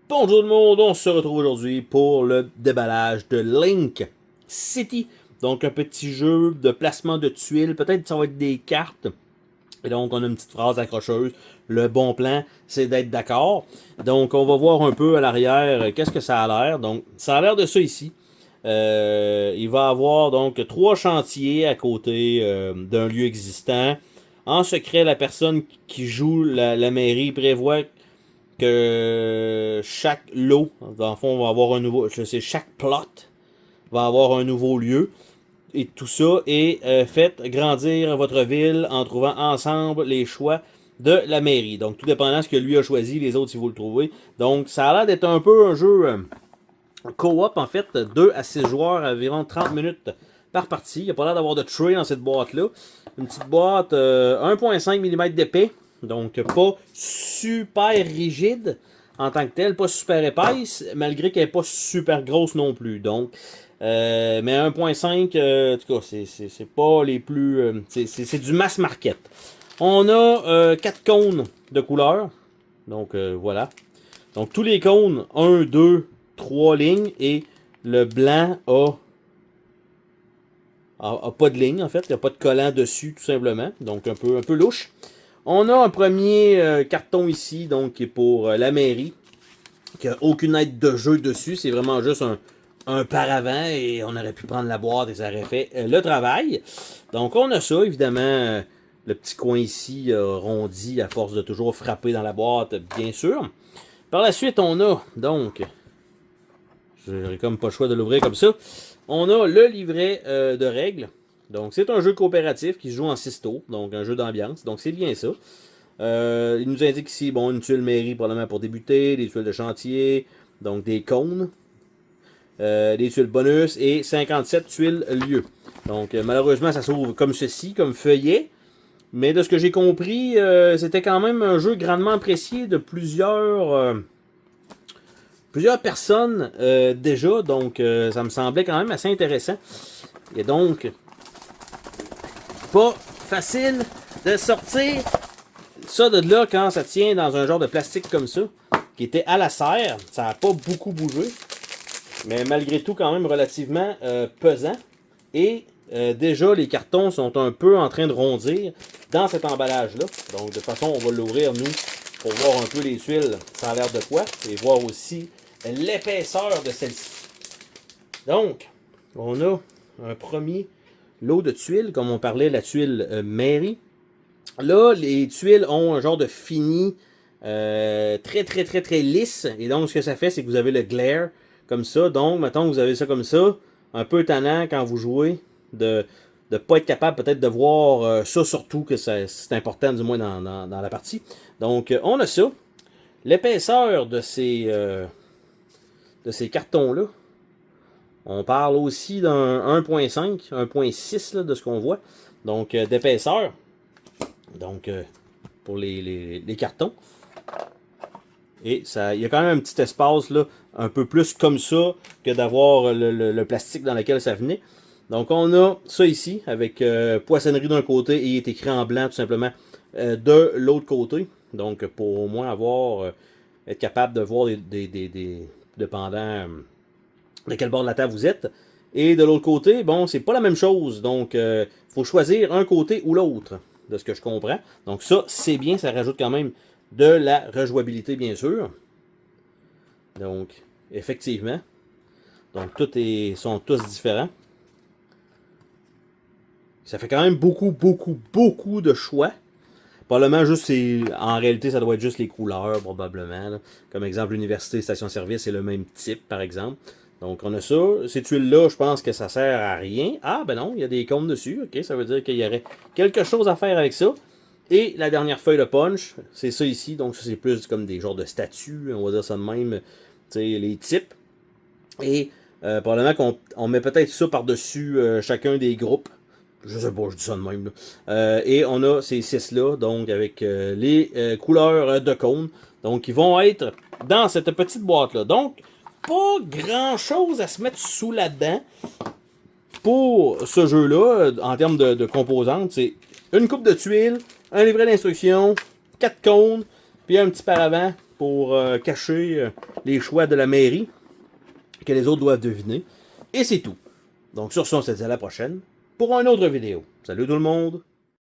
Bonjour tout le monde, on se retrouve aujourd'hui pour le déballage de Link City. Donc un petit jeu de placement de tuiles, peut-être que ça va être des cartes. Et donc on a une petite phrase accrocheuse. Le bon plan, c'est d'être d'accord. Donc on va voir un peu à l'arrière qu'est-ce que ça a l'air. Donc ça a l'air de ça ici. Il va y avoir donc 3 chantiers à côté d'un lieu existant. En secret, la personne qui joue la mairie prévoit que chaque lot, dans le fond, va avoir un nouveau. Je sais, chaque plot va avoir un nouveau lieu. Et tout ça est faites grandir votre ville en trouvant ensemble les choix de la mairie. Donc, tout dépendant de ce que lui a choisi, les autres, si vous le trouvez. Donc, ça a l'air d'être un peu un jeu co-op, en fait, 2 à 6 joueurs, environ 30 minutes par partie. Il n'y a pas l'air d'avoir de tray dans cette boîte-là. Une petite boîte 1,5 mm d'épais. Donc, pas super rigide en tant que telle, pas super épaisse, malgré qu'elle n'est pas super grosse non plus. Donc, mais 1.5, en tout cas, c'est pas les plus... c'est du mass market. On a 4 cônes de couleur. Donc, voilà. Donc, tous les cônes, 1, 2, 3 lignes. Et le blanc a pas de ligne, en fait. Il n'y a pas de collant dessus, tout simplement. Donc, un peu louche. On a un premier carton ici, donc, qui est pour la mairie. Qui n'a aucune aide de jeu dessus. C'est vraiment juste un paravent et on aurait pu prendre la boîte et ça aurait fait le travail. Donc on a ça, évidemment, le petit coin ici rondi à force de toujours frapper dans la boîte, bien sûr. Par la suite, on a, donc, j'aurais comme pas le choix de l'ouvrir comme ça, on a le livret de règles. Donc c'est un jeu coopératif qui se joue en 6 tours, donc un jeu d'ambiance, donc c'est bien ça. Il nous indique ici, bon, une tuile mairie probablement pour débuter, des tuiles de chantier, donc des cônes, des tuiles bonus et 57 tuiles lieu. Donc malheureusement ça s'ouvre comme ceci, comme feuillet. Mais de ce que j'ai compris, c'était quand même un jeu grandement apprécié de plusieurs personnes déjà. Donc ça me semblait quand même assez intéressant. Et donc, pas facile de sortir ça de là quand ça tient dans un genre de plastique comme ça, qui était à la serre. Ça n'a pas beaucoup bougé. Mais malgré tout, quand même relativement pesant. Et déjà, les cartons sont un peu en train de rondir dans cet emballage-là. Donc, de toute façon, on va l'ouvrir, nous, pour voir un peu les tuiles, ça a l'air de quoi. Et voir aussi l'épaisseur de celle-ci. Donc, on a un premier lot de tuiles, comme on parlait, la tuile mairie. Là, les tuiles ont un genre de fini très lisse. Et donc, ce que ça fait, c'est que vous avez le glare comme ça. Donc, mettons que vous avez ça comme ça, un peu tannant quand vous jouez, de ne pas être capable peut-être de voir ça surtout, que c'est important du moins dans la partie. Donc, on a ça. L'épaisseur de ces cartons-là, on parle aussi d'un 1.5, 1.6 de ce qu'on voit. Donc, d'épaisseur. Donc, pour les cartons. Et ça, il y a quand même un petit espace là, un peu plus comme ça que d'avoir le plastique dans lequel ça venait. Donc on a ça ici avec poissonnerie d'un côté et il est écrit en blanc tout simplement de l'autre côté. Donc pour au moins avoir être capable de voir dépendant de quel bord de la table vous êtes. Et de l'autre côté, bon, c'est pas la même chose. Donc il faut choisir un côté ou l'autre, de ce que je comprends. Donc ça, c'est bien, ça rajoute quand même de la rejouabilité, bien sûr. Donc, effectivement. Donc, sont tous différents. Ça fait quand même beaucoup de choix. Probablement juste, en réalité, ça doit être juste les couleurs, probablement. Là. Comme exemple, université, station-service, c'est le même type, par exemple. Donc, on a ça. Ces tuiles-là, je pense que ça sert à rien. Ah, ben non, il y a des cônes dessus. OK, ça veut dire qu'il y aurait quelque chose à faire avec ça. Et la dernière feuille de punch, c'est ça ici. Donc, ça, c'est plus comme des genres de statues, on va dire ça de même. Tu sais, les types. Et probablement qu'on met peut-être ça par-dessus chacun des groupes. Je sais pas, je dis ça de même. Et on a ces 6-là, donc avec les couleurs de cône. Donc, ils vont être dans cette petite boîte-là. Donc, pas grand-chose à se mettre sous là-dedans pour ce jeu-là, en termes de composantes. C'est une coupe de tuiles, un livret d'instructions, 4 cônes, puis un petit paravent pour cacher les choix de la mairie que les autres doivent deviner. Et c'est tout. Donc sur ce, on se dit à la prochaine pour une autre vidéo. Salut tout le monde!